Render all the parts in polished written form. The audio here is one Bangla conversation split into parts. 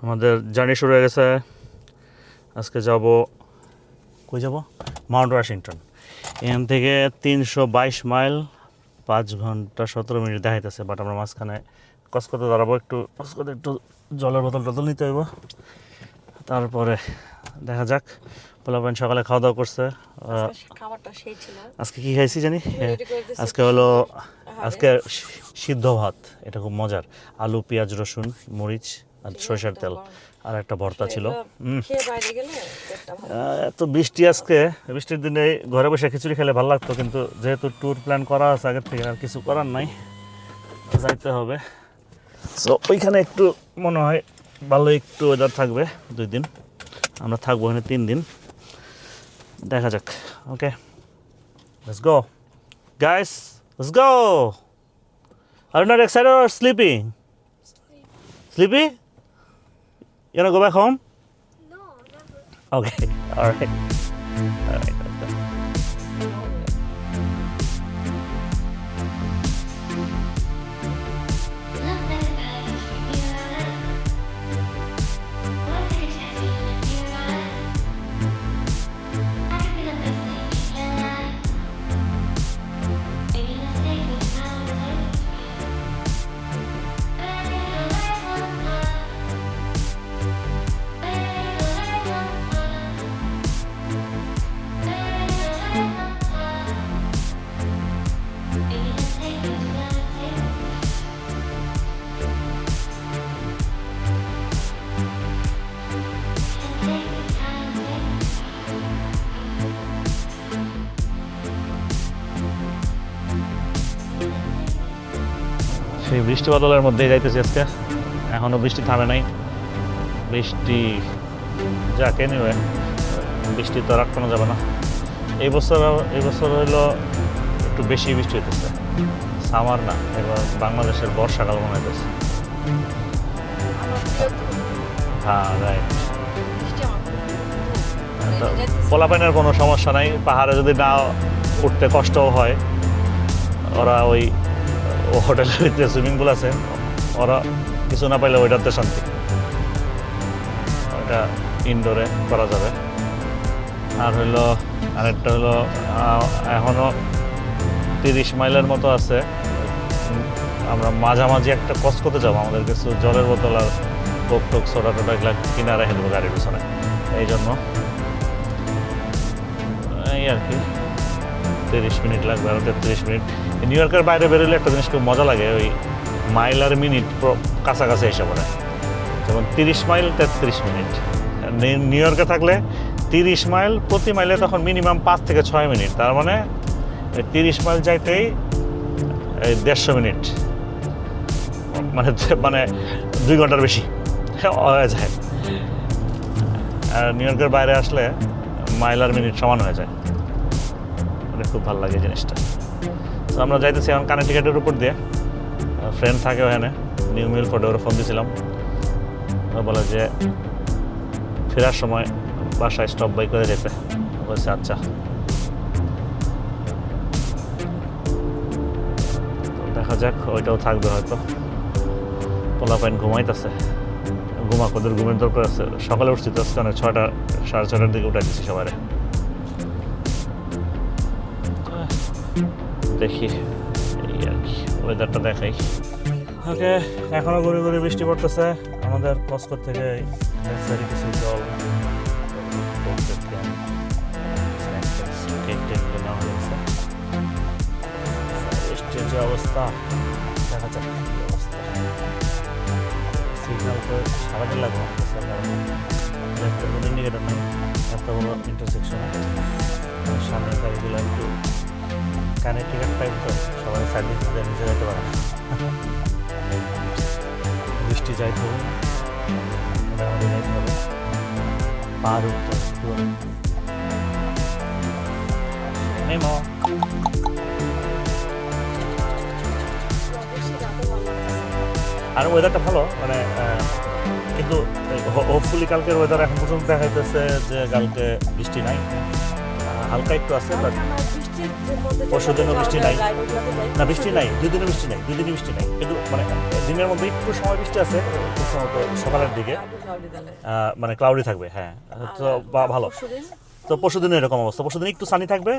আমাদের জার্নি শুরু হয়ে গেছে। আজকে যাব কই যাব? Mount Washington. এখান থেকে 322 মাইল, 5 ঘন্টা 17 মিনিট দেখাইতেছে। বাট আমরা মাঝখানে কসকতে দাঁড়াবো, কসকতে একটু জলের বোতল নিতে হইব। তারপরে দেখা যাক। পোলাপাইন সকালে খাওয়া দাওয়া করছে। আজকে কি খাইছি জানি? আজকে হলো সিদ্ধ ভাত। এটা খুব মজার। আলু, পেঁয়াজ, রসুন, মরিচ আর সরিষার তেল, আর একটা ভর্তা ছিল। এত বৃষ্টি আজকে, বৃষ্টির দিনে ঘরে বসে খিচুড়ি খেলে ভালো লাগতো, কিন্তু যেহেতু ট্যুর প্ল্যান করা আছে আগের থেকে, আর কিছু করার নাই, যাইতে হবে। সো ওইখানে একটু মনে হয় ভালো একটু ওয়েদার থাকবে 2 দিন। আমরা থাকবো ওখানে 3 দিন। দেখা যাক। Okay, let's go guys, let's go. Are you not excited or sleepy? Sleepy? You wanna go back home? No, never. Okay, all right. সেই বৃষ্টি বাদলের মধ্যেই যাইতেছি আজকে। এখনও বৃষ্টি থামে নাই। বৃষ্টি যাক, এনিওয়ে, বৃষ্টি তো আর আটকানো যাবে না। এই বছর হইলো একটু বেশি বৃষ্টি হইতেছে। সামার না, এবার বাংলাদেশের বর্ষাকাল মনে হইতেছে। হ্যাঁ, রাইট। পোলাপাইনের কোনো সমস্যা নাই। পাহাড়ে যদি না উঠতে কষ্টও হয়, ওরা ওই হোটেলের ভিতরে সুইমিং পুল আছে, ওরা কিছু না পাইলে ওইটাতে শান্তি। ওইটা ইনডোরে করা যাবে। আর হইলো আরেকটা হলো, এখনও 30 মাইলের মতো আছে। আমরা মাঝামাঝি একটা কসকতে যাবো। আমাদের কিছু জলের বোতল আর কোক টোক সোডা টোটা এগুলো কিনে রেখে দেবো গাড়ির পিছনে। এই জন্য এই আর কি 30 মিনিট লাগবে, আরও 33 মিনিট। নিউ ইয়র্কের বাইরে বেরোলে একটা জিনিস খুব মজা লাগে, ওই মাইল আর মিনিট কাছাকাছি এসে পড়ে। যেমন 30 মাইল 33 মিনিট। নিউ ইয়র্কে থাকলে 30 মাইল, প্রতি মাইলে তখন মিনিমাম 5 থেকে 6 মিনিট। তার মানে 30 মাইল যাইতেই 150 মিনিট, মানে 2 ঘন্টার বেশি হয়ে যায়। আর নিউ ইয়র্কের বাইরে আসলে মাইল আর মিনিট সমান হয়ে যায়। খুব ভালো লাগে জিনিসটা। তো আমরা যাইতেছি এখন কানেক্টিকাটের উপর দিয়ে। ফ্রেন্ড থাকে ওখানে, নিউ মিলফোর্ডে। ওরা ফোন দিয়েছিলাম, বলে যে ফেরার সময় বাসায় স্টপ বাই করে যেতে। বলছে আচ্ছা। দেখা যাক, ওইটাও থাকবে হয়তো। পোলাপাইন ঘুমাইতেছে, ওদের ঘুমের দরকার আছে। সকালে উঠছি তো অনেক, 6টা 6:30টার দিকে উঠে দিচ্ছি সবাই। দেখি এই আর কি, ওয়েদারটা দেখাই। ওকে, এখনও ঘুরে ঘুরে বৃষ্টি পড়তেছে। আমাদের কসকো থেকে কিছু জল, বৃষ্টির যে অবস্থা, দেখা যাক কি অবস্থা। সিগন্যাল তো সারাদিন লাগবে ইন্ডিকেটার নেই, এত বড় ইন্টারসেকশনে। সামনের গাড়িগুলো একটু কানেক্টিকার টাইপ, তো সবাই সাইড দিয়ে নিচে যেতে পারে। বৃষ্টি যাইতে হবে, আমাদের যাইতে হবে। পার উঠতে আর ওয়েদারটা ভালো, মানে কিন্তু হোপফুলি কালকের ওয়েদার এখন পর্যন্ত দেখাইতেছে যে কালকে বৃষ্টি নাই। হালকা একটু আছে, বাট পরশু দিনও বৃষ্টি নাই। না বৃষ্টি নাই, 2 দিনও বৃষ্টি নাই, 2 দিনই বৃষ্টি নাই, কিন্তু মানে দিনের মধ্যে একটু সময় বৃষ্টি আছে, খুব সম্ভবত সকালের দিকে মানে ক্লাউডি থাকবে। হ্যাঁ, তো ভালো। তো পরশুদিন এরকম অবস্থা, পরশুদিন একটু সানি থাকবে।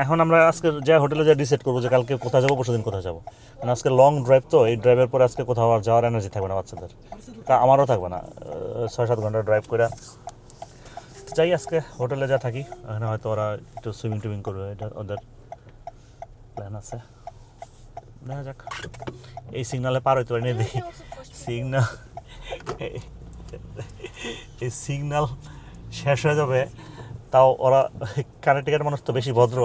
এখন আমরা আজকে যে হোটেলে যা ডিসাইড করবো যে কালকে কোথায় যাবো, পরশুদিন কোথায় যাবো। মানে আজকে লং ড্রাইভ, তো এই ড্রাইভের পরে আজকে কোথাও আর যাওয়ার এনার্জি থাকবে না বাচ্চাদের, তা আমারও থাকবে না। 6-7 ঘন্টা ড্রাইভ করে যাই, আজকে হোটেলে যা থাকি। এখানে হয়তো ওরা একটু সুইমিং টুইমিং করবে, এটা ওদের প্ল্যান আছে। দেখা যাক, এই সিগনালে পার হইতে পারি না, দেখি সিগনাল, এই সিগনাল শেষ হয়ে যাবে, তাও ওরা কানেক্টিকের মানুষ তো বেশি ভদ্র।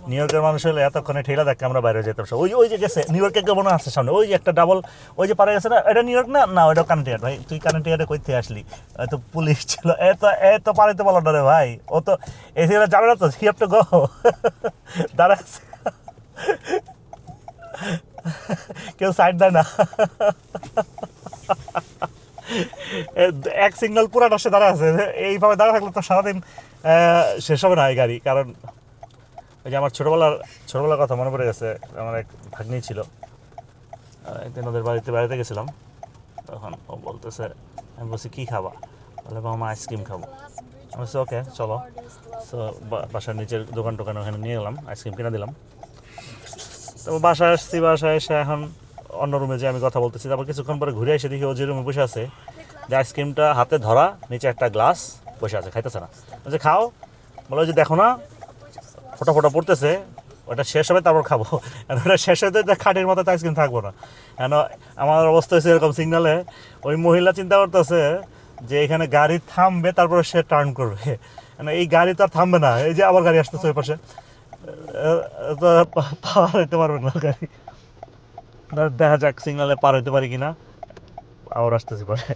নিউ ইয়র্কের মানুষ হলে এতক্ষণে ঠেলা দেখে আমরা বাইরে যেতাম। ওই যে গেছে নিউ ইয়র্কে, মনে আছে সামনে ওই যে একটা ডাবল, ওই যে পারে গেছে না, এটা নিউ ইয়র্ক না, না ওটা কানেক্টিকেট। ভাই তুই কানেক্টিকেটে কই থেকে আসলি? হয়তো পুলিশ ছিল, এত পারাইতে পারলো না রে ভাই, ও তো এই সিগনাল যাবে না তো, হি হ্যাভ টু গো, দাঁড়া কেউ সাইড দেয় না, এক সিগন্যাল পুরাটা সে দাঁড়া আছে। এইভাবে দাঁড়া থাকলে তো সারাদিন শেষ হবে না এই গাড়ি। কারণ ওই যে আমার ছোটোবেলার কথা মনে পড়ে গেছে। আমার এক ভাগ্নি ছিল, একদিন ওদের বাড়িতে গেছিলাম, তখন ও বলতেছে, আমি বলছি কী খাবা? বলে মামা আইসক্রিম খাবো। আমি বলছি ওকে চলো। সো বাসার নিচের দোকান টোকান ওখানে নিয়ে গেলাম, আইসক্রিম কিনে দিলাম। তো বাসায় আসছি, বাসায় এসে এখন অন্য রুমে যে আমি কথা বলতেছি, তারপর কিছুক্ষণ পরে ঘুরে এসে দেখি ও যে রুমে বসে আছে, যে আইসক্রিমটা হাতে ধরা, নিচে একটা গ্লাস, বসে আছে, খাইতেছে না। বলছে খাও, বলো যে দেখো না ফোটা ফোটা পড়তেছে, ওটা শেষ হবে তারপর খাবো। ওটা শেষ হতে খাটের মতো আইসক্রিম থাকবো না। কেন আমার অবস্থা হয়েছে এরকম, সিগনালে ওই মহিলা চিন্তা করতেছে যে এখানে গাড়ি থামবে, তারপরে সে টার্ন করবে। কেন এই গাড়ি তো আর থামবে না, এই যে আবার গাড়ি আসতেছে ওই পাশে, তো পার হইতে পারবে না গাড়ি। দেখা যাক সিগনালে পার হইতে পারি কিনা, আবার আসতেছি পরে।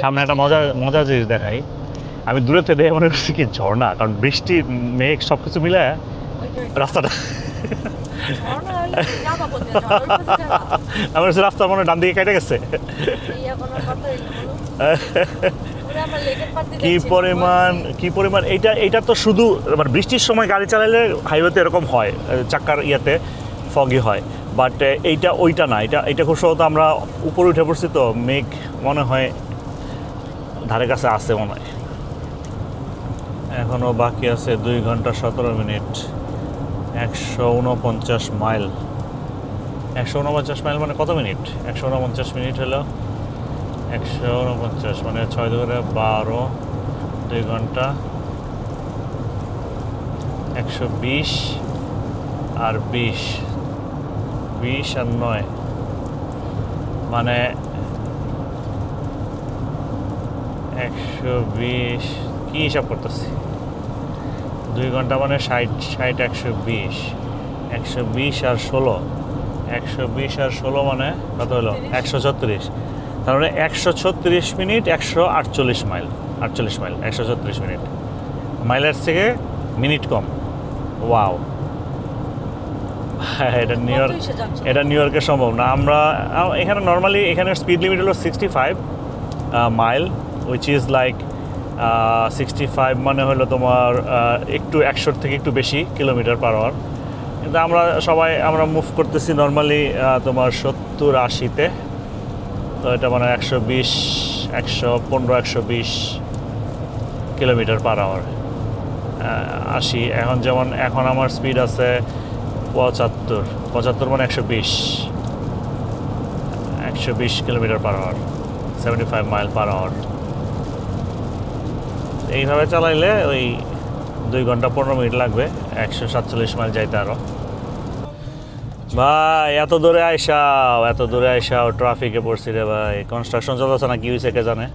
সামনে একটা মজার জিনিস দেখাই। আমি দূরে থেকে দেখে মনে করছি কি ঝর্ণা, কারণ বৃষ্টি মেঘ সব কিছু মিলে রাস্তাটা, আমার রাস্তা মনে ডান দিকে কেটে গেছে। কি পরিমাণ এইটা তো শুধু মানে বৃষ্টির সময় গাড়ি চালালে হাইওয়েতে এরকম হয়, চাক্কার ইয়েতে ফগি হয়, বাট এইটা ওইটা না। এটা খুব সহজে আমরা উপরে উঠে পড়ছি, তো মেঘ মনে হয় ধারে কাছে আছে মনে হয়। এখনও বাকি আছে 2 ঘন্টা 17 মিনিট, 149 মাইল। 149 মাইল মানে কত মিনিট? 149 মিনিট হলো 149 মানে 6 ধরে 12, 2 ঘন্টা 120 আর 20 আর 9 মানে 120। কী হিসাব করতেছি? 2 ঘন্টা মানে 60 120 আর 16, 120 আর 16 মানে কত হলো? 136। তার মানে 136 মিনিট 148 মাইল, 136 মিনিট। মাইলের থেকে মিনিট কম। ওয়াও, এটা নিউ ইয়র্কে সম্ভব না। আমরা এখানে নর্মালি এখানে স্পিড লিমিট হলো 65 মাইল, উইচ ইজ লাইক 65 মানে হলো তোমার একটু 100 থেকে একটু বেশি কিলোমিটার পার আওয়ার। কিন্তু আমরা মুভ করতেছি নর্মালি তোমার 70-80-তে, তো এটা মানে 120, 115, 120 কিলোমিটার পার আওয়ার, 80। এখন আমার স্পিড আছে 75 মানে 120 kilometre per hour, 75 mile per hour. এইভাবে চালাইলে ওই 2 ঘন্টা 15 মিনিট লাগবে 147 মাইল যাইতে। আরও ভাই এত দূরে আইসাও ট্রাফিকে পড়ছি রে ভাই। কনস্ট্রাকশন চলতেছে না, কি হয়েছে কে জানে।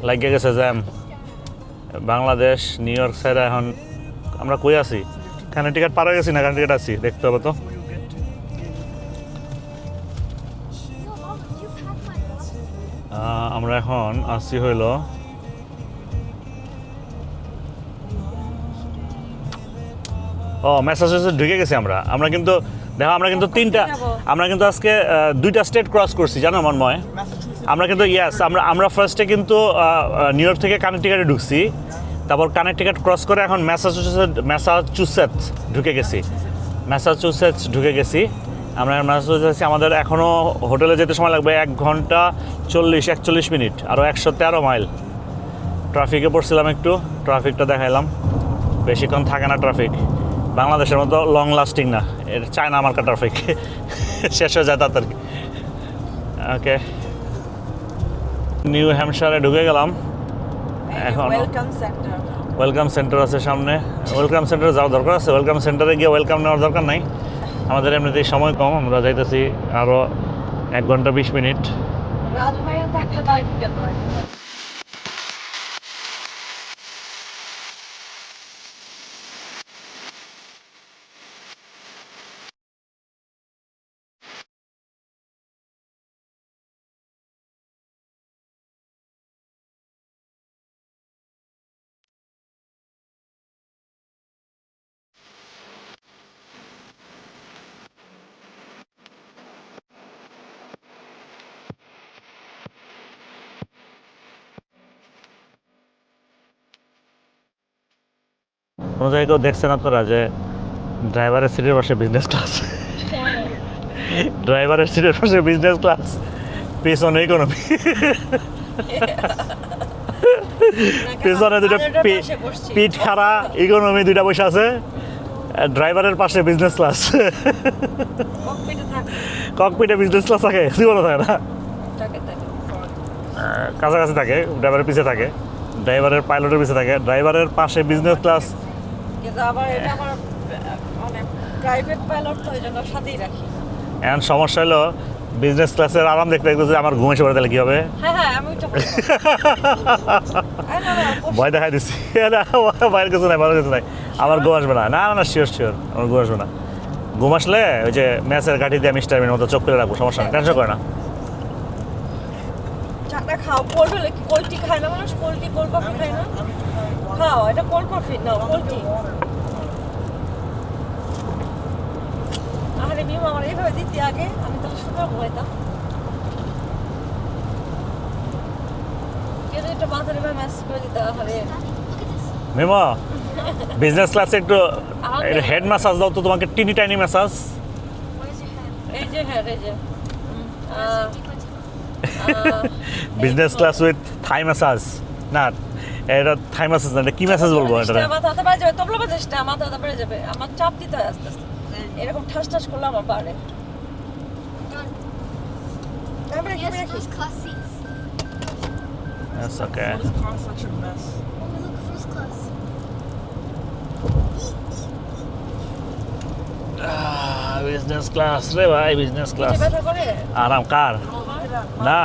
লাগিয়ে গেছে জ্যাম। বাংলাদেশ নিউ ইয়র্ক সাইডে এখন আমরা কই আছি? কানেক্টিকাট পার হয়ে গেছি না কানেক্টিকাট আছি দেখতে হবে তো। আমরা এখন আসছি হইল ম্যাসাচুসেটস ঢুকে গেছি আমরা। আমরা কিন্তু দেখো আমরা কিন্তু আমরা কিন্তু আজকে 2টা স্টেট ক্রস করছি জানো মনময়। আমরা কিন্তু আমরা ফার্স্টে কিন্তু নিউ ইয়র্ক থেকে কানেক্টিকাটে ঢুকছি, তারপর কানেক্টিকাট ক্রস করে এখন ম্যাসাচুসেটস ঢুকে গেছি। আমরা ম্যাসাচুসেটস আমাদের এখনও হোটেলে যেতে সময় লাগবে 1 ঘন্টা 41 মিনিট, আরও 113 মাইল। ট্রাফিকে পড়ছিলাম একটু, ট্রাফিকটা দেখাইলাম। বেশিক্ষণ থাকে না ট্রাফিক, বাংলাদেশের মতো লং লাস্টিং না, এর চায়না মার্কা ট্রাফিক শেষ হয়ে যায় তাড়াতাড়ি। ওকে, নিউ হ্যাম্পশায়ারে ঢুকে গেলাম এখন। ওয়েলকাম সেন্টার আছে সামনে, ওয়েলকাম সেন্টারে যাওয়ার দরকার আছে। ওয়েলকাম সেন্টারে গিয়ে ওয়েলকাম নেওয়ার দরকার নাই, আমাদের এমনিতেই সময় কম। আমরা যাইতেছি আরও 1 ঘন্টা 20 মিনিট। কোনো জায়গায় কেউ দেখছেন আপনারা যে ড্রাইভারের সিটের পাশে বিজনেস ক্লাস? ড্রাইভারের সিটের পাশে বিজনেস ক্লাস, পেছনে ইকোনমি। পেছনে দুটো পিঠ খাড়া ইকোনমি, 2টা বসে আছে। ড্রাইভারের পাশে বিজনেস ক্লাস, ককপিটে বিজনেস ক্লাস থাকে, জীবনও থাকে না, কাছাকাছি থাকে, ড্রাইভারের পিছিয়ে থাকে, ড্রাইভারের পাইলটের পিছিয়ে থাকে, ড্রাইভারের পাশে বিজনেস ক্লাস। এখন সমস্যা হলো বিজনেস ক্লাসের আরাম দেখতে দেখতে আমার ঘুম এসে পড়ে, তাহলে কি হবে? ভয় দেখাই দিচ্ছি, বাইরের কিছু নাই, ভালো কিছু নাই, আমার ঘুম আসবে না। না না না, শিওর আমার ঘুম আসবে না। ঘুম আসলে ওই যে ম্যাচের গাঠি দিয়ে মিস্টার মিনের মতো চোখ করে রাখবো, সমস্যা নেই, টেনশন করে না। খাও কোল্ড হলে কি কোল্ড টি খায় না মানুষ? কোল্ড টি কোল্ড কফি খায় না? খাও, এটা কোল্ড কফি না কোল্ড টি। আরে মিমা আমার এইভাবে দিতে আগে, আমি তাহলে সুন্দর ঘুমাইতাম। কেন এটা মাথার এভাবে ম্যাসেজ করে দিতে? আরে মিমা, বিজনেস ক্লাসে একটু হেড ম্যাসাজ দাও তো, তোমাকে টিনি টাইনি ম্যাসাজ। এই যে হ্যাঁ, এই যে business class with Thai massage. না এটা থাই ম্যাসাজ না, এটা কি ম্যাসাজ বলবো? এটা মাথা হাতে বেড়ে যাবে, তবলা বাজাসটা মাথা হাতে বেড়ে যাবে। আমার চাপ দিতে হয় আস্তে আস্তে, এরকম ঠাস ঠাস করলে আমার বাড়ে। Yes, those class seats. That's okay. Oh, look, first class. Business class রে ভাই, বিজনেস ক্লাস ব্যথা করে আরাম কার না,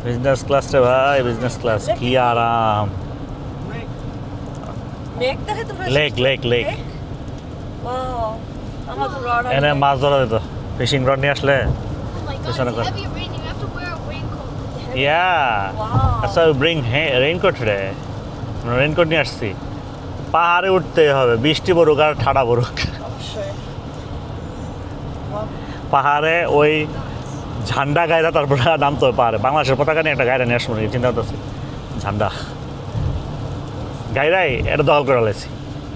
বিজনেস ক্লাস রে ভাই, বিজনেস ক্লাস কি আরাম। মেঘ দেখে তো লেক লেক লেক আমার তো রড এনে মাছ ধরা দিত, ফিশিং রড নিয়ে আসলে। Oh my god, It's not it's good. heavy raining. You have to wear a raincoat. Yeah, that's why we bring raincoat today. আমরা রেইনকোট নিয়ে আসছি। পাহাড়ে উঠতে হবে, বৃষ্টি পড়ুক আর ঠাডা পড়ুক, অবশ্যই। পাহাড়ে ওই ঝান্ডা গায়রা তারপরে নামতে হবে পাহাড়ে। বাংলাদেশের পতাকা নিয়ে একটা গায়রা নিয়ে আসবো, চিন্তা করতেছি। ঝান্ডা গায়রাই এটা দখল করে লেছি,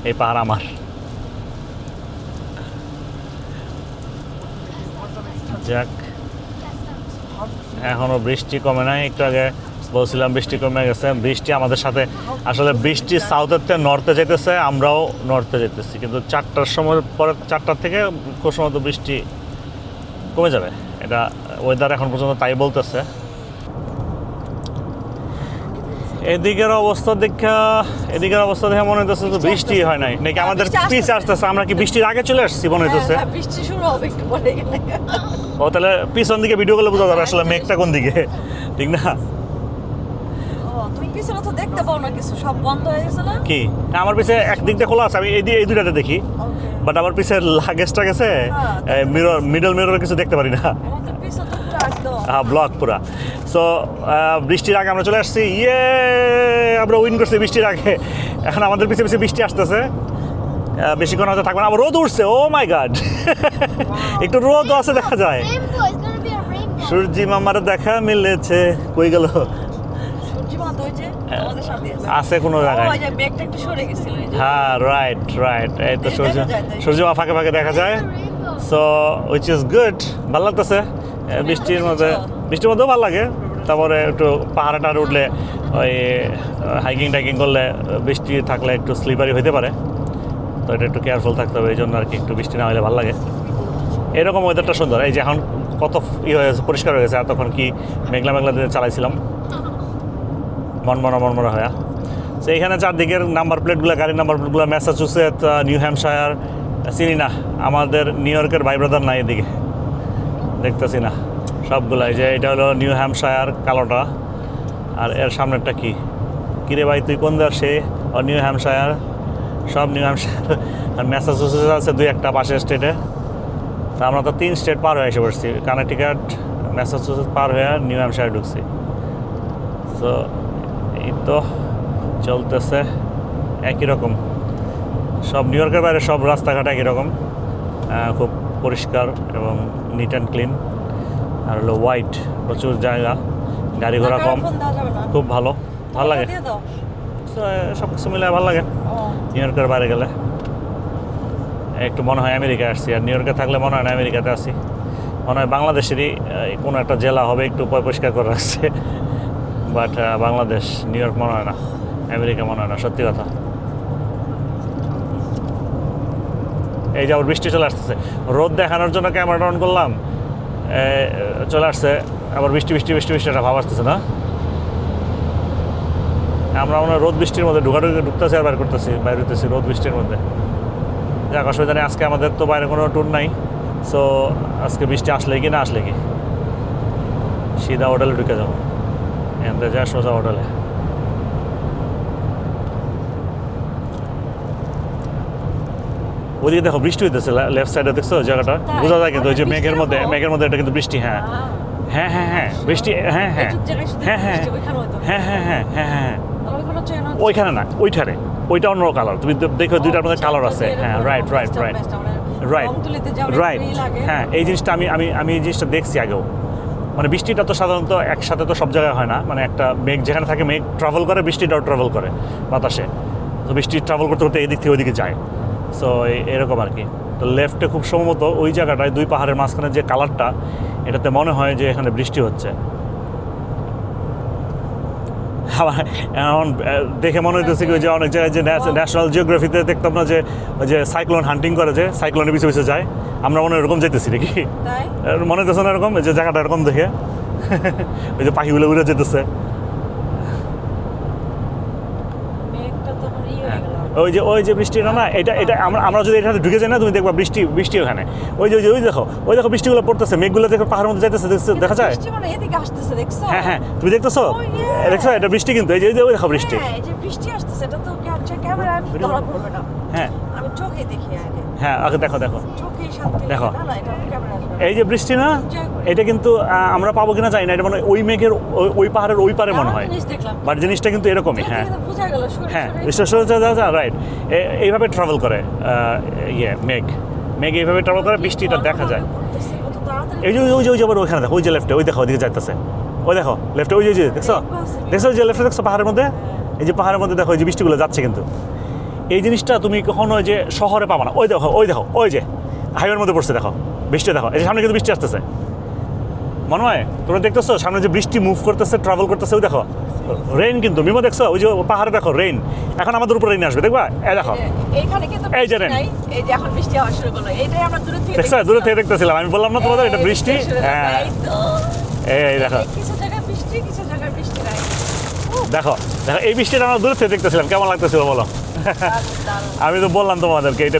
এই পাহাড় আমার। যাক, এখনও বৃষ্টি কমে নাই। একটু আগে বলছিলাম বৃষ্টি কমে গেছে। বৃষ্টি আমাদের সাথে, আসলে বৃষ্টি সাউথের থেকে নর্থে যেতেছে, আমরাও নর্থে যেতেছি, কিন্তু 4টার সময় পরে, 4টার থেকে খুব সম্ভবত বৃষ্টি কমে যাবে। এটা ওয়েদার এখন পর্যন্ত তাই বলতেছে। এদিকের অবস্থা দেখে মনে হইতেছে তো বৃষ্টি হয় নাই নাকি আমাদের পিছে আসতেছে। আমরা কি বৃষ্টির আগে চলে আসছি মনে হইতেছে? হ্যাঁ, বৃষ্টি শুরু হবে একটু পরে গেলে। ও তাহলে পিছন দিকে ভিডিও করলে বোঝা যাবে আসলে মেঘটা কোন দিকে, ঠিক না? তুমি পিছনে তো দেখতে পাও না কিছু, সব বন্ধ হয়ে গেছে না? কি না, আমার পিছে একদিক দিয়ে খোলা আছে, আমি এই দুইটাতে দেখি, বাট আমার পিছে লাগেজটা গেছে মিডল মিরর কিছু দেখতে পারি না। আমাদের পিছনে তো পুরো একদম হ্যাঁ, ব্লক পুরা। সো বৃষ্টির আগে আমরা চলে আসছি, আমরা উইন করছি বৃষ্টির আগে। এখন আমাদের পিছে পিছে বৃষ্টি আসতেছে, বেশিক্ষণ হয়তো থাকবে না। আবার রোদ উঠছে, ও মাই গড, একটু রোদ আছে দেখা যায়। Rainbow. It's gonna be a rainbow. সূর্যি মামার দেখা মিলেছে, কই গেল? সূর্যি মামা তো ওই যে আমাদের সাথে আছে কোনো জায়গায়? ওই যে ব্যাগটা একটু সরে গেছিল এই যে। হ্যাঁ, রাইট, এই তো সূর্য, দেখা যায়, তাই। সূর্য মামা ফাঁকে ফাঁকে দেখা যায়। It's a rainbow. So which is good, ভালো লাগতেছে বৃষ্টির মধ্যে। বৃষ্টির মধ্যেও ভালো লাগে। তারপরে একটু পাহাড়ে টাহাড়ে উঠলে, ওই হাইকিং টাইকিং করলে বৃষ্টি থাকলে একটু স্লিপারি হইতে পারে, তো এটা একটু কেয়ারফুল থাকতে হবে। এই জন্য আর কি একটু বৃষ্টি না হলে ভালো লাগে। এরকম ওয়েদারটা সুন্দর। এই যে এখন কত হয়ে গেছে, পরিষ্কার হয়ে গেছে। এতক্ষণ কি মেঘলা মেঘলা দিয়ে চালাইছিলাম, মনমরা হয়ে। তো এইখানে চারদিকের নাম্বার প্লেটগুলো, গাড়ির নাম্বার প্লেটগুলো ম্যাসাচুসেট, নিউ হ্যাম্পশায়ার, চিনি না। আমাদের নিউ ইয়র্কের ভাই ব্রাদার নাই এদিকে, দেখতেছি না সবগুলো। এই যে এটা হলো নিউ হ্যাম্পশায়ার কালোটা, আর এর সামনেরটা কি কিরে ভাই, তুই কোন দেশ? সে নিউ হ্যাম্পশায়ার, সব নিউ হ্যাম্পশায়ার। আর ম্যাসাচুসেটস আছে দুই একটা পাশের স্টেটে। তা আমরা তো 3 স্টেট পার হয়ে এসে পড়ছি, কানেকটিকাট, ম্যাসাচুসেটস পার হয়ে নিউ হ্যাম্পশায়ার ঢুকছি। তো এই তো চলতেছে একই রকম, সব নিউ ইয়র্কের বাইরে সব রাস্তাঘাট একই রকম, খুব পরিষ্কার এবং নিট অ্যান্ড ক্লিন। আর হলো হোয়াইট, প্রচুর জায়গা, গাড়ি ঘোড়া কম, ফোন দেওয়া যাবে না। খুব ভালো লাগে। দিয়ে দাও। সব কিছু মিলে ভালো লাগে ও, নিউ ইয়র্কের বাইরে গেলে। একটু মনে হয় আমেরিকায় আসছি, আর নিউ ইয়র্কে থাকলে মনে হয় না আমেরিকাতে আসি। মনে হয় বাংলাদেশেরই কোনো একটা জেলা হবে, একটু পরিষ্কার করে রাখছে, বাট বাংলাদেশ, নিউ ইয়র্ক মনে হয় না, আমেরিকা মনে হয় না, সত্যি কথা। এই যে আবার বৃষ্টি চলে আসতেছে, রোদ দেখানোর জন্য ক্যামেরাটা অন করলাম, চলে আসছে আবার বৃষ্টি একটা ভাব আসতেছে না? আমরা মনে হয় রোদ বৃষ্টির মধ্যে ঢুকতেছি আর বাইরে করতেছি, বাইরে হইতেছি রোদ বৃষ্টির মধ্যে। যাক, অসুবিধা নেই। আজকে আমাদের তো বাইরে কোনো ট্যুর নাই, সো আজকে বৃষ্টি আসলে কি না আসলে কি, সিধা হোটেলে ঢুকে যাবো, এনতে যা সোজা হোটেলে। ওইদিকে দেখো বৃষ্টি হইতেছে, লেফট সাইডে দেখছো জায়গাটা, বোঝা যায় কিন্তু ওই যে মেঘের মধ্যে এটা কিন্তু বৃষ্টি। হ্যাঁ বৃষ্টি, হ্যাঁ এইটুক জায়গায় শুধু বৃষ্টি, ওইখানে হয়তো। হ্যাঁ আর ওইখানে হচ্ছে না। ওইখানে না, ওইখানে, ওইটা অন্য কালার। তুমি দেখো দুইটার মধ্যে কালার আছে। হ্যাঁ, রাইট। হ্যাঁ, এই জিনিসটা আমি এই জিনিসটা দেখছি আগেও। মানে বৃষ্টিটা তো সাধারণত একসাথে তো সব জায়গায় হয় না, মানে একটা মেঘ যেখানে থাকে, মেঘ ট্রাভেল করে, বৃষ্টিটাও ট্রাভেল করে বাতাসে। তো বৃষ্টি ট্রাভেল করতে করতে এদিক থেকে ওইদিকে যায়। সো এরকম আর কি। তো লেফটে খুব সম্ভবত ওই জায়গাটায় দুই পাহাড়ের মাঝখানে যে কালারটা, এটাতে মনে হয় যে এখানে বৃষ্টি হচ্ছে। আমার এখন দেখে মনে হইতেছে কি, ওই যে অনেক জায়গায় যে ন্যাশনাল জিওগ্রাফিতে দেখতাম না যে ওই যে সাইক্লোন হান্টিং করে, যে সাইক্লোনের পিছু পিছু যায়, আমরা মনে হয় এরকম যেতেছি নাকি? তাই মনে হইতেছে না এরকম, যে জায়গাটা এরকম দেখে ওই যে পাখিগুলো উড়ে যেতেছে। মেঘটা তো আমার ইয়ে হয়ে গেল। ওই যে বৃষ্টিটা না, এটা আমরা যদি এটাতে ঢুকে যাই না, তুমি দেখবা বৃষ্টি ওখানে। ওই দেখো বৃষ্টিগুলো পড়তেছে, মেঘগুলো দেখো পাহাড়ের মধ্যে যাইতেছে, দেখা যায়। বৃষ্টি মানে এদিকে আসতেছে, দেখছো? হ্যাঁ, তুমি দেখতেছো? দেখছো এটা বৃষ্টি, কিন্তু এই যে ওই দেখো বৃষ্টি। হ্যাঁ, এই যে বৃষ্টি আসতেছে, এটা তো ক্যামেরায় ধরা পড়বে না। হ্যাঁ আমি চোখে দেখি আগে। হ্যাঁ, আগে দেখো চোখেই শান্তি দেখো। লাগে। না, এটা ক্যামেরায় আসবে না। এই যে বৃষ্টি না, এটা কিন্তু আমরা পাবো কিনা জানি না, এটা মানে ওই মেঘের ওই পাহাড়ের ওই পারে মনে হয়, আমি জিনিস দেখলাম। বাট জিনিসটা কিন্তু এরকমই। হ্যাঁ এটা বোঝা গেল সরে হ্যাঁ, সরে। বিশ্বাস রাইট, এইভাবে ট্রাভেল করে মেঘ এইভাবে ট্রাভেল করে, বৃষ্টিটা দেখা যায়। পড়তেছে, কত তাড়াতাড়ি এই যে আবার ওইখানে দেখো, ওই যে লেফটে, ওই দেখো ওইদিকে যাইতেছে, ওই দেখো লেফটে, ওই যে দেখছো যে লেফটে দেখছো পাহাড়ের মধ্যে, এই যে পাহাড়ের মধ্যে দেখো এই যে বৃষ্টিগুলো যাচ্ছে। কিন্তু এই জিনিসটা তুমি কখনো ওই যে শহরে পাবা না। ওই দেখো ওই যে হাইওয়ের মধ্যে পড়ছে, দেখো বৃষ্টি, দেখো এই যে সামনে কিন্তু বৃষ্টি আসতেছে, মনে হয় তোমরা দেখতেছো সামনে যে বৃষ্টি মুভ করতেছে, ট্রাভেল করতেছে। ওই দেখো রেইন, কিন্তু মিমো দেখছো ওই যে পাহাড়ে দেখো রেইন, এখন আমাদের উপর রেইন আসবে, দেখবা? এই দেখো এইখানে কিন্তু এই যে বৃষ্টি নাই, এই যে এখন বৃষ্টি হওয়া শুরু করলো। এইটাই আমরা দেখছো, দূরে থেকে দেখতেছিলাম, আমি বললাম না তোমাদের এটা বৃষ্টি। হ্যাঁ, এই দেখো কিছু জায়গায় বৃষ্টি, কিছু জায়গায় বৃষ্টি নাই। দেখো এই বৃষ্টিটা আমরা দূরে থেকে দেখতেছিলাম, কেমন লাগতেছিল বলো? আমি তো বললাম তোমাদেরকে এটা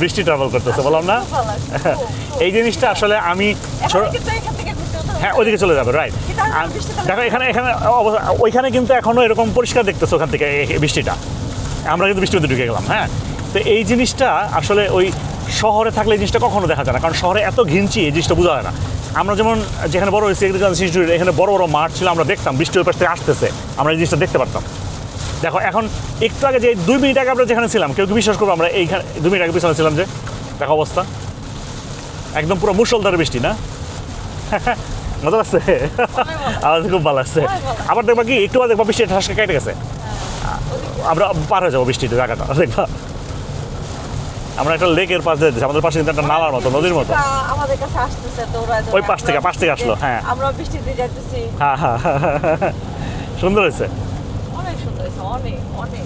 বৃষ্টি ট্রাভেল করতেছে, বললাম না? এই জিনিসটা আসলে আমি এখন কিন্তু এখান থেকে ঘুরতে হতো না, হ্যাঁ ওইদিকে চলে যাবে রাইট। কিন্তু আর বৃষ্টিটা দেখো এখানে এখানে ওইখানে কিন্তু এখনো এরকম পরিষ্কার দেখতেছো ওখান থেকে এই বৃষ্টিটা, আমরা কিন্তু বৃষ্টির মধ্যে ঢুকে গেলাম। হ্যাঁ, তো এই জিনিসটা আসলে ওই শহরে থাকলে এই জিনিসটা কখনো দেখা যায় না, কারণ শহরে এত ঘিঞ্চি এই জিনিসটা বোঝা যায় না। আমরা যেমন যেখানে বড় হয়েছি এগ্রিকালচার ইনস্টিটিউট, এখানে বড় বড় মাঠ ছিল, আমরা দেখতাম বৃষ্টির পাশ থেকে আসতেছে, আমরা এই জিনিসটা দেখতে পারতাম। দেখো এখন একটু আগে যে 2 মিনিট আগে আমরা যেখানে ছিলাম, কেউ কি বিশ্বাস করবো আমরা এইখানে 2 মিনিট আগে পিছনে ছিলাম, যে দেখো অবস্থা একদম পুরো মুষলধারে বৃষ্টি না? মজা লাগছে, আমার খুব ভালো লাগছে। আবার দেখবা কি একটু দেখবা বৃষ্টি ঠাসকে কেটে গেছে, আমরা পার হয়ে যাবো বৃষ্টিতে জায়গাটা দেখবা। আমরা একটা লেকের পাশ দিয়ে আমাদের পাশে কিন্তু একটা নালার মতো, নদীর মতো, আমাদের কাছে আসতেছে তো ওরা ওই পাশ থেকে আসলো। হ্যাঁ আমরা বৃষ্টিতে যাইতেছি। হ্যাঁ হ্যাঁ, সুন্দর হয়েছে, অনেক সুন্দর হয়েছে, অনেক অনেক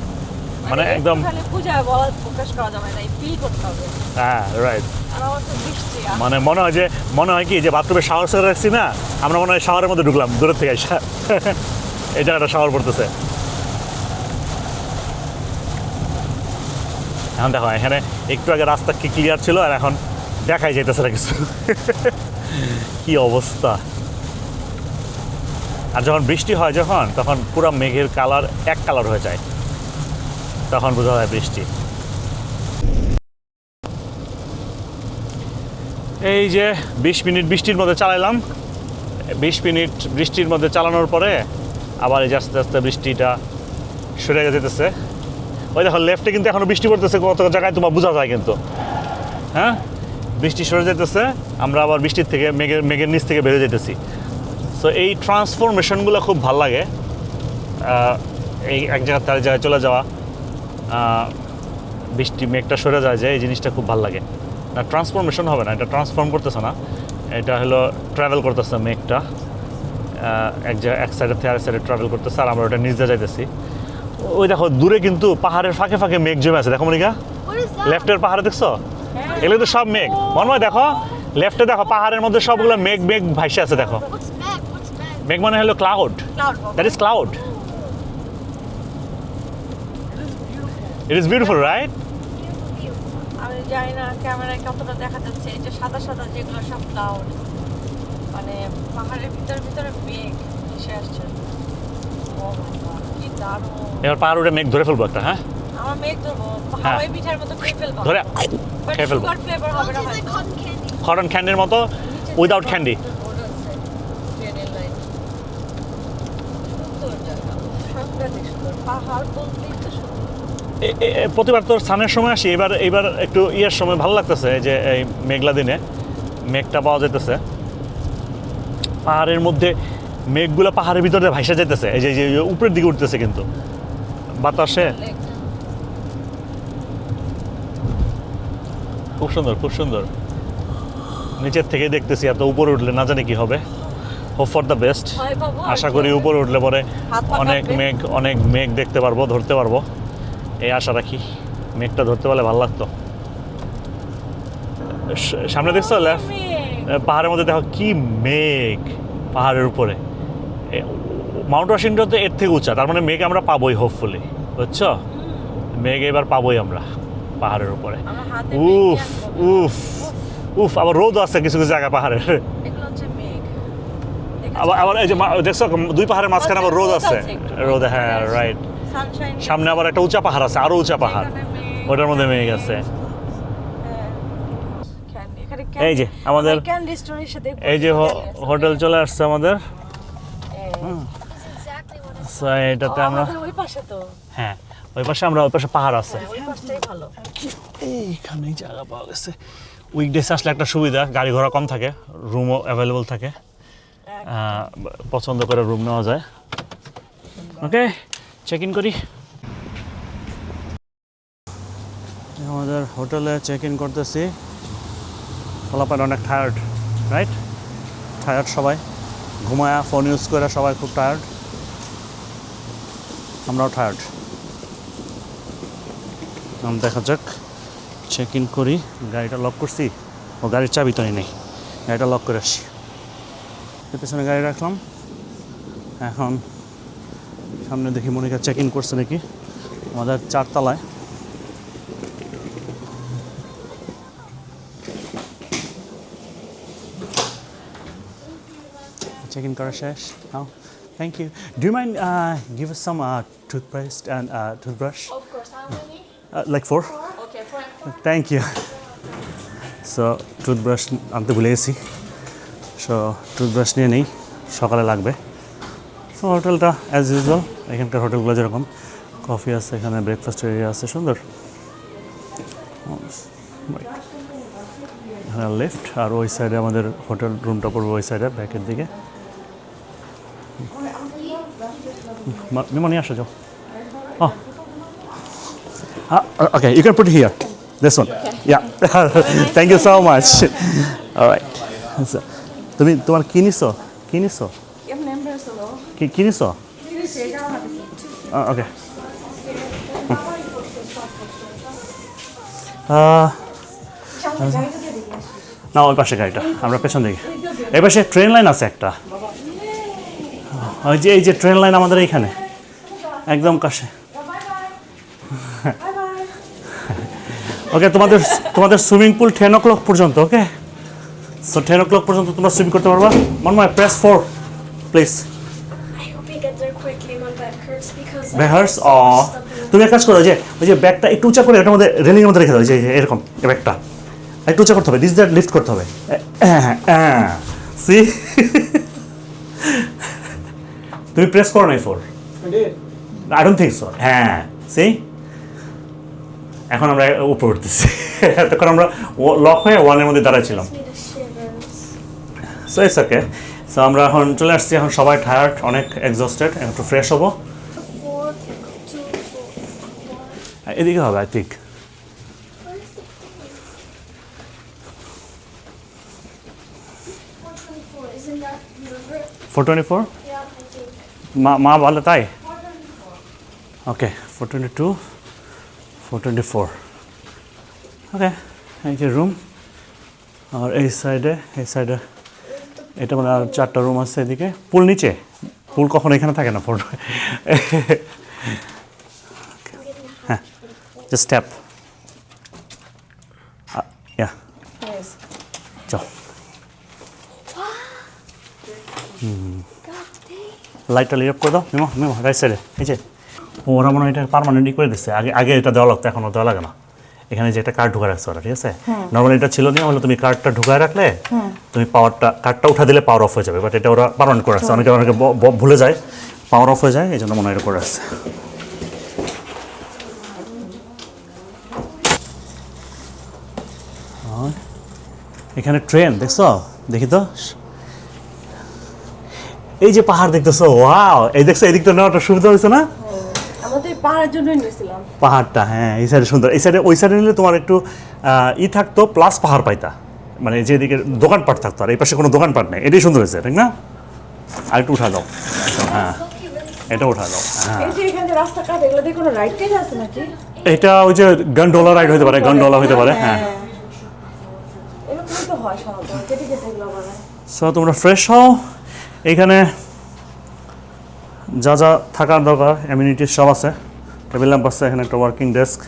মানে একদম খালি পূজায় বলা প্রকাশ করা যাবে না, ফিল করতে হবে। হ্যাঁ রাইট। আর আমার তো বৃষ্টি মানে মনে হয় কি যে বাথরুমে শাওয়ার সেরে রাখছি না, আমরা মনে হয় শাওয়ারের মধ্যে ঢুকলাম দূরের থেকে এসে। এই জায়গাটা শাওয়ার পড়তেছে। এখন দেখো এখানে একটু আগে রাস্তা কি ক্লিয়ার ছিল, আর এখন দেখাই যাইতেছে না কিছু। কি অবস্থা! আর যখন বৃষ্টি হয় তখন পুরো মেঘের কালার এক কালার হয়ে যায়, তখন বোঝা যায় বৃষ্টি। এই যে 20 মিনিট বৃষ্টির মধ্যে চালাইলাম, 20 মিনিট বৃষ্টির মধ্যে চালানোর পরে আবার এই যে আস্তে আস্তে বৃষ্টিটা সরে যেতেছে। ওই দেখো লেফটে কিন্তু এখনো বৃষ্টি পড়তেছে, কত জায়গায় তোমার বোঝা যায় কিন্তু। হ্যাঁ, বৃষ্টি সরে যেতেছে, আমরা আবার বৃষ্টির থেকে মেঘের নিচ থেকে বেরিয়ে যেতেছি। সো এই ট্রান্সফরমেশনগুলো খুব ভাল লাগে, এই এক জায়গা তার জায়গায় চলে যাওয়া, বৃষ্টি মেঘটা সরে যায় যে এই জিনিসটা খুব ভাল লাগে। না ট্রান্সফরমেশন হবে না, এটা ট্রান্সফর্ম করতেছে না, এটা হলো ট্রাভেল করতেছে মেঘটা, এক সাইডের থেকে আরেক সাইডে ট্রাভেল করতেছে, আর আমরা ওটা নিজে যাইতেছি। ওই দেখো দূরে কিন্তু পাহাড়ের ফাঁকে ফাঁকে মেঘ জমে আছে, দেখো মনিকা What is that? লেফটের পাহাড়ে দেখছো, এগুলো তো সব মেঘ। মনময় দেখো লেফটে, দেখো পাহাড়ের মধ্যে সবগুলো মেঘ মেঘ ভাসে আছে। দেখো What's Meg? What's Meg? মেঘ মানে হলো cloud, cloud that is cloud. It is beautiful right? আমি জানি না ক্যামেরায় কতটা দেখা যাচ্ছে, এই যে সাদা সাদা যেগুলো সব ক্লাউড, মানে পাহাড়ের ভিতরে মেঘ ভেসে আসছে। ও মাই গড, কি দারুণ! এবার পাহাড় উঠে মেঘ ধরে ফেলবো একটা। হ্যাঁ আমার মেঘ ধরবো, হ্যাঁ। হাওয়াই পিঠার মতো খেয়ে ফেলবো, ধরে বাট খেয়ে ফেলবো। সুগার ফ্লেভার Oh, হবে it না tastes like হয়তো। cotton candy. কটন ক্যান্ডির মতো, উইদাউট ক্যান্ডি। ট্রেনের লাইন সুন্দর জায়গা, সাংঘাতিক সুন্দর, পাহাড় বলতেই তো সুন্দর। প্রতিবার তোর স্নানের সময় আসি, এবার একটু ইয়ের সময় ভালো লাগতেছে, যে এই মেঘলা দিনে মেঘটা পাওয়া যাইতেছে পাহাড়ের মধ্যে, মেঘগুলো পাহাড়ের ভিতরে ভাইসা যেতেছে, এই যে উপরের দিকে উঠতেছে কিন্তু বাতাসে। খুব সুন্দর, খুব সুন্দর। নিচের থেকে দেখতেছি, এত উপরে উঠলে না জানি কি হবে। Hope for the best. ভয় পাবো আর আশা কি করি হবে। উপরে উঠলে পরে হাত পা অনেক কাঁপবে। মেঘ দেখতে পারবো, ধরতে পারবো, এই আশা রাখি। মেঘটা ধরতে পারলে ভালো লাগতো। সামনে দেখছো লেফট মেঘ। পাহাড়ের মধ্যে দেখো কি মেঘ পাহাড়ের উপরে। মাউন্ট ওয়াশিংটন তো এর থেকে উঁচা, তার মানে মেঘ আমরা পাবোই হোপফুলি, বুঝছো? মেঘ এবার পাবোই আমরা পাহাড়ের উপরে। আমার হাতে উফ মেঘ আনবো। উফ উফ, আবার রোদ আছে কিছু কিছু জায়গায় পাহাড়ের। এগুলো হচ্ছে মেঘ। আবার এই যে দেখছো দুই পাহাড়ের মাঝখানে আবার রোদ আছে, রোদ, হ্যাঁ রাইট। সানশাইন সামনে আবার একটা উঁচা পাহাড় আছে, আরো উঁচা পাহাড়, ওটার মধ্যে মেঘ আছে। এই যে আমাদের ক্যান্ডি স্টোরের সাথে এই যে হোটেল চলে আসছে আমাদের। That's exactly what I So, এটাতে আমরা আমাদের ওই পাশে তো, হ্যাঁ ওই পাশে পাহাড় আছে। ওই পাশটাই ভালো। এইখানেই জায়গা পাওয়া গেছে। উইকডেজ আসলে একটা সুবিধা, গাড়ি ঘোড়া কম থাকে, রুমও অ্যাভেলেবল থাকে, পছন্দ করে রুম নেওয়া যায়। ওকে, চেক ইন করি। আমাদের হোটেলে চেক ইন করতেছি। ফলাফল অনেক টায়ার্ড, রাইট? টায়ার্ড সবাই, ঘুমায়া ফোন ইউজ করে সবাই খুব টায়ার্ড, আমরাও টায়ার্ড। দেখা যাক, চেক ইন করি। গাড়িটা লক করছি, ও গাড়ির চাবি তো নেই, গাড়িটা লক করে আসি। পেছনে গাড়ি রাখলাম, এখন সামনে দেখি মনিকা চেক ইন করছে নাকি। আমাদের 4 তলায়। চেক ইন করা শেষ now thank you do you mind give us some toothpaste and toothbrush Of course, how many? Like 4 okay thank you so toothbrush আনতে ভুলে গেছি সো টুথব্রাশ নিয়ে নেই সকালে লাগবে সো হোটেলটা অ্যাজ ইউজুয়াল এখানকার হোটেলগুলো যেরকম কফি আছে এখানে ব্রেকফাস্ট এরিয়া আছে সুন্দর এখানে লেফট আর ওই সাইডে আমাদের হোটেল রুমটা পড়বে ওই সাইডে ব্যাকের দিকে নিয়ে আসো যাও okay you can put here this one yeah thank you so much alright তুমি তোমার কি নিছো কি নিছো ওকে না ওই পাশে গাড়িটা আমরা পেছন দিকে এই পাশে ট্রেন লাইন আছে একটা ওই যে এই যে ট্রেন লাইন আমাদের এইখানে একদম কাছে ওকে তোমাদের সুইমিং পুল 10 o'clock পর্যন্ত ওকে সো 10 o'clock পর্যন্ত তোমরা সুইম করতে পারবা মনময় press 4 please I hope you get there quickly. My back hurts because ব্যাহার্স তুমি এক কাজ করো যে ওই যে ব্যাগটা একটু উঁচা করে এটার মধ্যে রেলিংয়ের মধ্যে রেখে দাও যে এরকম এই ব্যাগটা একটু উঁচা করতে হবে দিস দ্যাট লিফট করতে হবে সি তুমি প্রেস করো নাই 4 আই ডোন্ট থিঙ্ক সো হ্যাঁ সি এখন আমরা উপরে উঠতেছি তখন আমরা লক হয়ে ওয়ানের মধ্যে দাঁড়াচ্ছিলাম me the shivers. So it's okay so আমরা এখন চলে আসছি এখন সবাই টায়ার্ড অনেক এক্সস্টেড একটু ফ্রেশ হবো 4, 2, 4. এদিকে হবে I think Where's the plane? 424. Isn't that the river? 424 Yeah, I think. মা ভালো তাই 424. ওকে 422 424 ওকে এই যে রুম আর এই সাইডে এটা মানে আর 4টা রুম আছে এদিকে পুল নিচে পুল কখনো এখানে থাকে না ফটো হ্যাঁ জাস্ট স্টেপ ইয়া চল God dang. লাইটটা লিভ করে দাও মিমো রাইট সাইডে এই যে ওরা মনে হয় এটা পার্মানেন্টলি করে দিচ্ছে আগে এটা দেওয়া লাগতো এখনও দেওয়া লাগে না এখানে যে একটা কার্ড ঢুকা রাখছে ওরা ঠিক আছে নর্মালি এটা ছিল না হলে তুমি কার্ডটা ঢুকায় রাখলে তুমি কার্ডটা উঠা দিলে পাওয়ার অফ হয়ে যাবে বাট এটা ওরা পার্মানেন্ট করে রাখছে অনেকে ভুলে যায় পাওয়ার অফ হয়ে যায় এই জন্য মনে হয় এটা করে রাখছে এখানে ট্রেন দেখছো দেখি তো এই যে পাহাড় দেখতেছো ওয়াও এই দেখছো এই দিকটা নেওয়াটা সুবিধা হয়েছে না আমাদের পাহাড়ের জন্যই নিয়েছিলাম পাহাড়টা হ্যাঁ এই সাইডে সুন্দর এই সাইডে ওই সাইডে নিলে তোমার একটু থাকতো প্লাস পাহাড় পাইতা মানে যেদিকে দোকানপাট থাকতো আর এই পাশে কোনো দোকানপাট নেই এটাই সুন্দর হয়েছে ঠিক না আর একটু উঠা দাও হ্যাঁ এটা উঠা দাও হ্যাঁ এই যে এখানে রাস্তাঘাট এগুলো দিয়ে কোনো রাইড টাইড আছে নাকি এটা ওই যে গন্ডোলা রাইড হতে পারে গন্ডোলা হতে পারে হ্যাঁ এরকম তো হয় সাধারণত কেটে কেটে এগুলো বানায় সো তোমরা ফ্রেশ হও এইখানে যা যা থাকার দরকার অ্যামিনিটিস সব আছে টেবিল ল্যাম্প আছে এখানে একটা ওয়ার্কিং ডেস্ক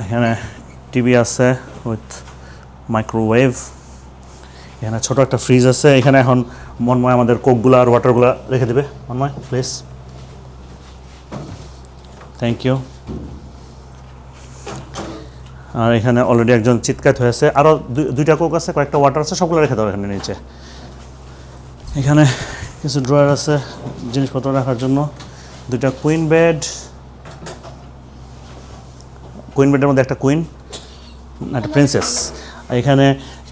এখানে টিভি আছে উইথ মাইক্রোওয়েভ এখানে ছোট একটা ফ্রিজ আছে এখানে এখন মনময় আমাদের কোকগুলো আর ওয়াটারগুলো রেখে দেবে মনময় প্লিজ থ্যাংক ইউ আর এখানে অলরেডি একজন চিৎকার হয়েছে আরও দুইটা কোক আছে কয়েকটা ওয়াটার আছে সবগুলো রেখে দাও এখানে নিচে এখানে কিছু ড্রয়ার আছে জিনিসপত্র রাখার জন্য দুইটা কুইন বেডের মধ্যে একটা কুইন একটা প্রিন্সেস আর এখানে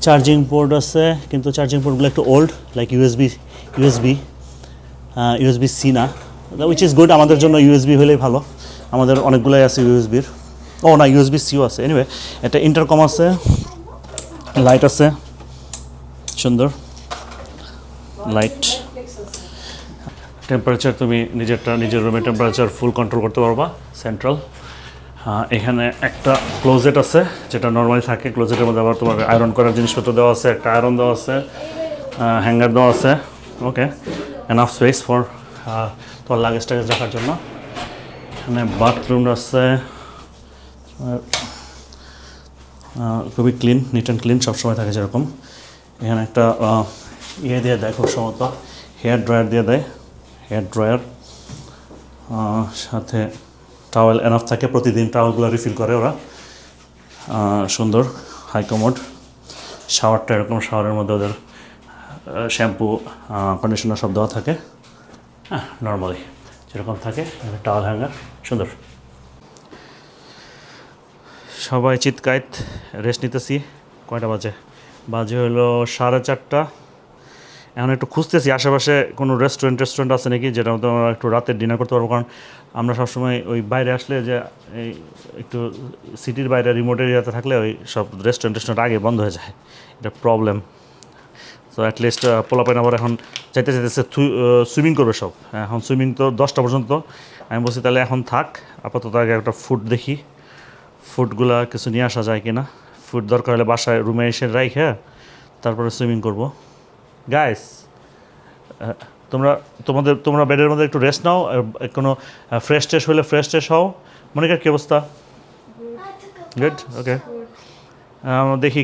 চার্জিং পোর্ট আছে কিন্তু চার্জিং পোর্টগুলো একটু ওল্ড লাইক ইউএসবি সি না উইচ ইজ গুড আমাদের জন্য ইউএসবি হলেই ভালো আমাদের অনেকগুলোই আছে ইউএসবির ও না ইউএসবি সিও আছে এনিওয়ে একটা ইন্টারকম আছে লাইট আছে সুন্দর লাইট টেম্পারেচার তুমি নিজের রুমের টেম্পারেচার ফুল কন্ট্রোল করতে পারবা সেন্ট্রাল এখানে একটা ক্লোজেট আছে যেটা নর্মালি থাকে ক্লোজেটের মধ্যে আবার তোমার আয়রন করার জিনিসপত্র দেওয়া আছে একটা আয়রন দেওয়া আছে হ্যাঙ্গার দেওয়া আছে ওকে এনাফ স্পেস ফর তোমার লাগেজ টাগেজ রাখার জন্য এখানে বাথরুম আছে খুবই ক্লিন নিট অ্যান্ড ক্লিন সবসময় থাকে যেরকম এখানে একটা ইয়ে দিয়ে দেয় খুব সম্ভবত হেয়ার ড্রায়ার দিয়ে দেয়, হেয়ার ড্রায়ার সাথে টাওয়েল এনাফ থাকে, প্রতিদিন টাওয়েলগুলো রিফিল করে ওরা। সুন্দর হাই কমোড, শাওয়ারটা এরকম, শাওয়ারের মধ্যে ওদের শ্যাম্পু কন্ডিশনার সব দেওয়া থাকে, হ্যাঁ নর্মালি যেরকম থাকে। টাওয়াল হ্যাঙ্গার সুন্দর। সবাই চিৎকাইত রেস্ট নিতেছি। কয়টা বাজে হলো 4:30। এখন একটু খুঁজতেছি আশেপাশে কোনো রেস্টুরেন্ট আছে নাকি, যেটা মধ্যে আমরা একটু রাতের ডিনার করতে পারবো, কারণ আমরা সবসময় ওই বাইরে আসলে যে এই একটু সিটির বাইরে রিমোট এরিয়াতে থাকলে ওই সব রেস্টুরেন্ট আগে বন্ধ হয়ে যায়, এটা প্রবলেম। তো অ্যাটলিস্ট পোলাপাইন আবার এখন যাইতেছে সুইমিং করবে সব, এখন সুইমিং তো 10টা পর্যন্ত। আমি বলছি তাহলে এখন থাক, আপাতত আগে একটা ফুড দেখি, ফুডগুলা কিছু নিয়ে আসা যায় কিনা। ফুড দরকার হলে বাসায় রুমে এসে রাইখে তারপরে সুইমিং করবো। গাইস তোমরা বেডের মধ্যে একটু রেস্ট নাও, কোনো ফ্রেশ ট্রেশ হলে ফ্রেশ ট্রেশ হও। মনিকার কী অবস্থা? গুড, ওকে। দেখি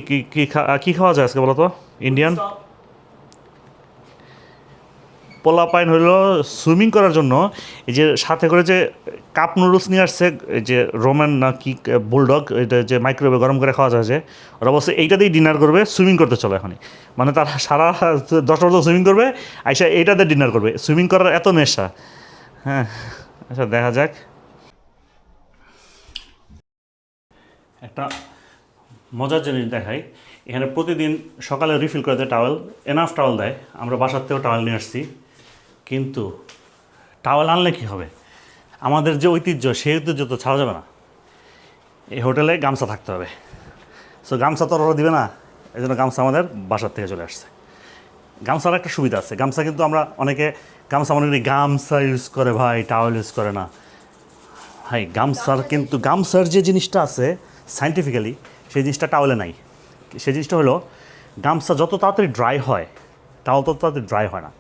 কী খাওয়া যায় আজকে বলো তো? ইন্ডিয়ান পোলাপাইন হইলো সুইমিং করার জন্য এই যে সাথে করে যে কাপ নুডলস নিয়ে আসছে, এই যে রোমান না কি বুলডগ, এটা যে মাইক্রোওয়েভে গরম করে খাওয়া যায়, যে ওরা বলছে এইটা দিয়েই ডিনার করবে, সুইমিং করতে চলে এখনই। মানে তারা সারা 10টা পর্যন্ত সুইমিং করবে, আইসা এইটাতে ডিনার করবে। সুইমিং করার এত নেশা। হ্যাঁ, আচ্ছা দেখা যাক। একটা মজার জিনিস দেখাই, এখানে প্রতিদিন সকালে রিফিল করে দেয় টাওয়েল, এনাফ টাওয়েল দেয়। আমরা বাসার থেকেও টাওয়েল নিয়ে আসছি, কিন্তু টাওয়েল আনলে কী হবে? আমাদের যে ঐতিহ্য, সেই ঐতিহ্য তো ছাড়া যাবে না। এই হোটেলে গামছা থাকতে হবে। সো গামছা তো ওরা দিবে না, এই জন্য গামছা আমাদের বাসার থেকে চলে আসছে। গামছার একটা সুবিধা আছে, গামছা কিন্তু আমরা অনেকে গামছা মনে করি গামছা ইউজ করে ভাই, টাওয়েল ইউজ করে না ভাই। গামছার যে জিনিসটা আছে সায়েন্টিফিক্যালি, সেই জিনিসটা টাওয়েলে নাই। সেই জিনিসটা হলো গামছা যত তাড়াতাড়ি ড্রাই হয়, টাওয়েল তত তাড়াতাড়ি ড্রাই হয় না।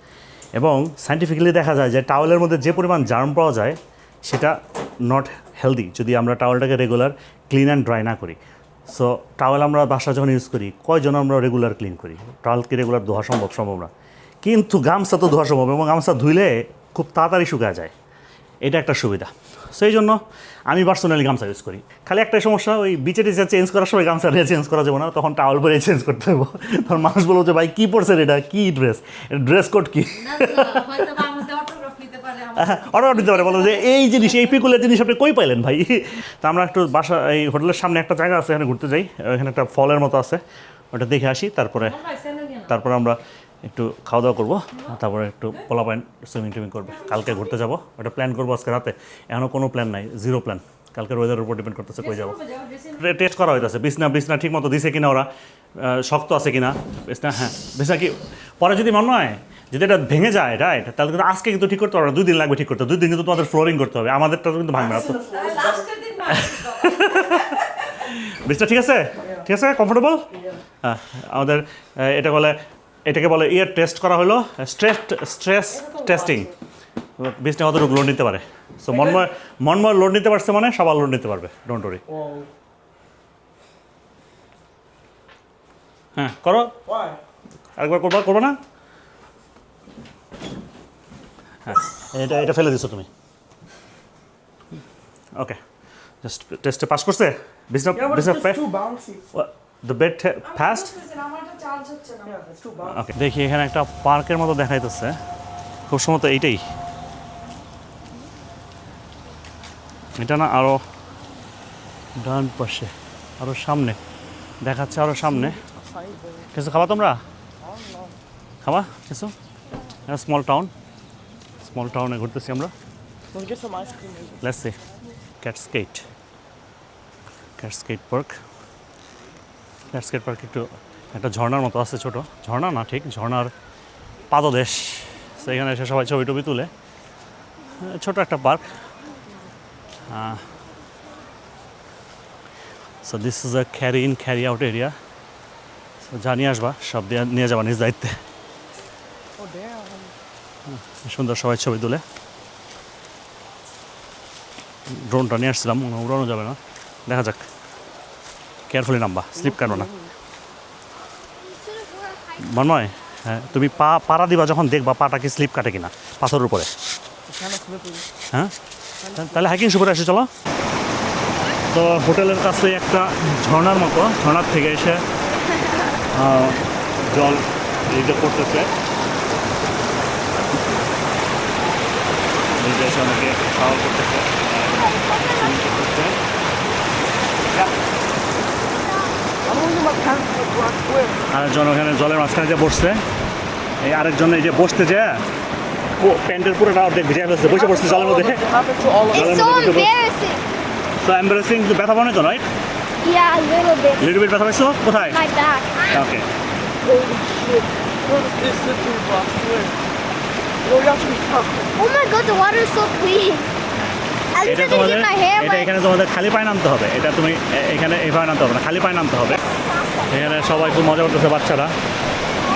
এবং সায়েন্টিফিক্যালি দেখা যায় যে টাওয়েলের মধ্যে যে পরিমাণ জার্ম পাওয়া যায় সেটা নট হেলদি যদি আমরা টাওয়েলটাকে রেগুলার ক্লিন অ্যান্ড ড্রাই না করি। সো টাওয়েল আমরা বাসা যখন ইউজ করি, কয়জন আমরা রেগুলার ক্লিন করি? টাওয়েলকে রেগুলার ধোয়া সম্ভব না, কিন্তু গামছা তো ধোয়া সম্ভব, এবং গামছা ধুইলে খুব তাড়াতাড়ি শুকায় যায়। এটা একটা সুবিধা। সেই জন্য আমি পার্সোনালি গামছা ইউজ করি। খালি একটাই সমস্যা, ওই বিচে টিচে চেঞ্জ করার সময় গামছা দিয়ে চেঞ্জ করা যাবে না, তখন টাওয়েল পরে চেঞ্জ করতে হবে। তখন মানুষ বলবো যে ভাই কী পড়ছেন, এটা কী ড্রেস, এটা ড্রেস কোড কী? অর্ডার দিতে পারে, বলো যে এই জিনিস, এই পিকুলার জিনিস আপনি কই পাইলেন ভাই? তা আমরা একটু বাসা, এই হোটেলের সামনে একটা জায়গা আছে, এখানে ঘুরতে যাই। এখানে একটা ফলের মতো আছে, ওটা দেখে আসি, তারপরে আমরা একটু খাওয়া দাওয়া করবো, তারপরে একটু পোলাপাইন সুইমিং করবে। কালকে ঘুরতে যাবো, ওটা প্ল্যান করবো আজকে রাতে। এখনও কোনো প্ল্যান নাই, জিরো প্ল্যান। কালকের ওয়েদারের উপর ডিপেন্ড করতেছে কই যাবো। টেস্ট করা হইতেছে বিছনা ঠিক মতো দিছে কিনা, ওরা শক্ত আছে কিনা বিছনা। হ্যাঁ, বিছনা কি পরে যদি মনে হয় যদি এটা ভেঙে যায়, রাইট, তাহলে কিন্তু আজকে কিন্তু ঠিক করতে পারবে না, 2 দিন লাগবে ঠিক করতে। 2 দিন কিন্তু তোমাদের ফ্লোরিং করতে হবে, আমাদেরটা কিন্তু ভাঙবে না। বিছনা ঠিক আছে, কমফোর্টেবল। হ্যাঁ, আমাদের এটাকে বলে ইয়ার টেস্ট করা হলো, স্ট্রেস টেস্টিং। বিছনা কতটুকু লোড নিতে পারে। সো মনময় লোড নিতে পারছে মানে সবার লোড নিতে পারবে, ডোন্ট ওয়ারি। হ্যাঁ করো, আরেকবার করবো না? হ্যাঁ, এটা ফেলে দিছো তুমি। ওকে, জাস্ট টেস্টে পাস করছে। বিছনা দ্য বেড ফাস্ট। ওকে, দেখি এখানে একটা পার্কের মতো দেখাইতেছে, খুব সম্ভবত এইটাই। এটা না, আরও ডান পাশে, আরও সামনে দেখাচ্ছে, আরও সামনে। কিছু খাবা তোমরা? খাবা কিছু? স্মল টাউনে ঘুরতেছি আমরা। লেটস সি ক্যাটস্কেট পার্ক। ক্যাটস্কেট পার্ক একটু একটা ঝর্ণার মতো আছে, ছোট ঝর্ণা না, ঠিক ঝর্ণার পাদদেশ। সেখানে এসে সবাই ছবি টবি তুলে। ছোট একটা park. So this is a carry in carry out area. জানিয়ে আসবা, সব দিয়ে নিয়ে যাবা নিজ দায়িত্বে। সুন্দর সবাই ছবি তুলে। ড্রোনটা নিয়ে আসছিলাম, উড়ানো যাবে না, দেখা যাক। কেয়ারফুলি নামবা, স্লিপ কাটবো না। মনময় হ্যাঁ তুমি পাড়া দিবা যখন দেখবা পাটা কি স্লিপ কাটে কিনা পাথরের উপরে। হ্যাঁ তাহলে হাইকিং শুরু আসে চলো। তো হোটেলের কাছে একটা ঝর্ণার মতো, ঝর্ণার থেকে এসে জল এই যে পড়তেছে, এই যে এসে অনেকে শাওয়ার করতেছে, সুইমিং করতেছে। আরেকজন ওখানে জলের মাঝখানে যে বসছে, এই আরেকজন এই যে বসতে যে প্যান্টের পুরোটা অর্ধেক ভিজে ফেলছে, বসে পড়ছে জলের মধ্যে। It's so embarrassing. তো এম্বারেসিং, ব্যথা পাও না তো right? Yeah, a little bit. Little bit ব্যথা পাইছো কোথায়? My back. Okay. Oh my god, the water is so clean. At least এটা I can তোমাদের, get my hair এটা wet. এখানে তোমাদের খালি পায়ে নামতে হবে, এটা তুমি এখানে এইভাবে নামতে হবে না, খালি পায়ে নামতে হবে। এখানে সবাই খুব মজা করতেছে বাচ্চারা,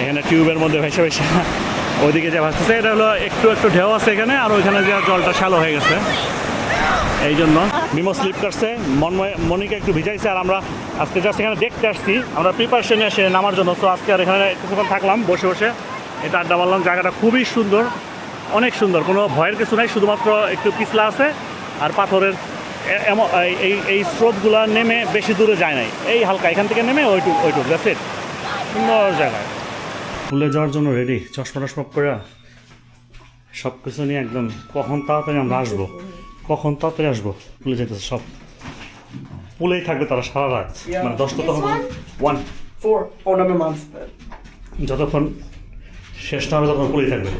এখানে টিউবের মধ্যে ভেসে ভেসে ওইদিকে যে ভাসতেছে। এটা হলো একটু একটু ঢেউ আছে এখানে, আর ওইখানে যে জলটা শ্যালো হয়ে গেছে, এই জন্য মিমো স্লিপ কাটছে, মনিকে একটু ভিজাইছে। আর আমরা আজকে জাস্ট এখানে দেখতে আসছি, আমরা প্রিপারেশন এসে নামার জন্য। তো আজকে আর এখানে কিছুক্ষণ থাকলাম বসে বসে, এটা আড্ডা মারলাম। জায়গাটা খুবই সুন্দর, অনেক সুন্দর, কোনো ভয়ের কিছু নাই, শুধুমাত্র একটু পিছলা আছে আর পাথরের এই স্রোতগুলো নেমে বেশি দূরে যায় নাই, এই হালকা এখান থেকে নেমে ওইটুক দ্যাটস ইট। সুন্দর জায়গায় ফুলে যাওয়ার জন্য রেডি, চশমা টশমা করে সব কিছু নিয়ে একদম। কখন তাড়াতাড়ি আমরা আসবো, কখন তাড়াতাড়ি আসবো, পুলে যেতেছে সব, পুলেই থাকবে তারা সারা রাত, মানে 10টা তখন 1 4. Oh, no, my mom's bed. যতক্ষণ শেষ না হবে ততক্ষণ পুলেই থাকবে।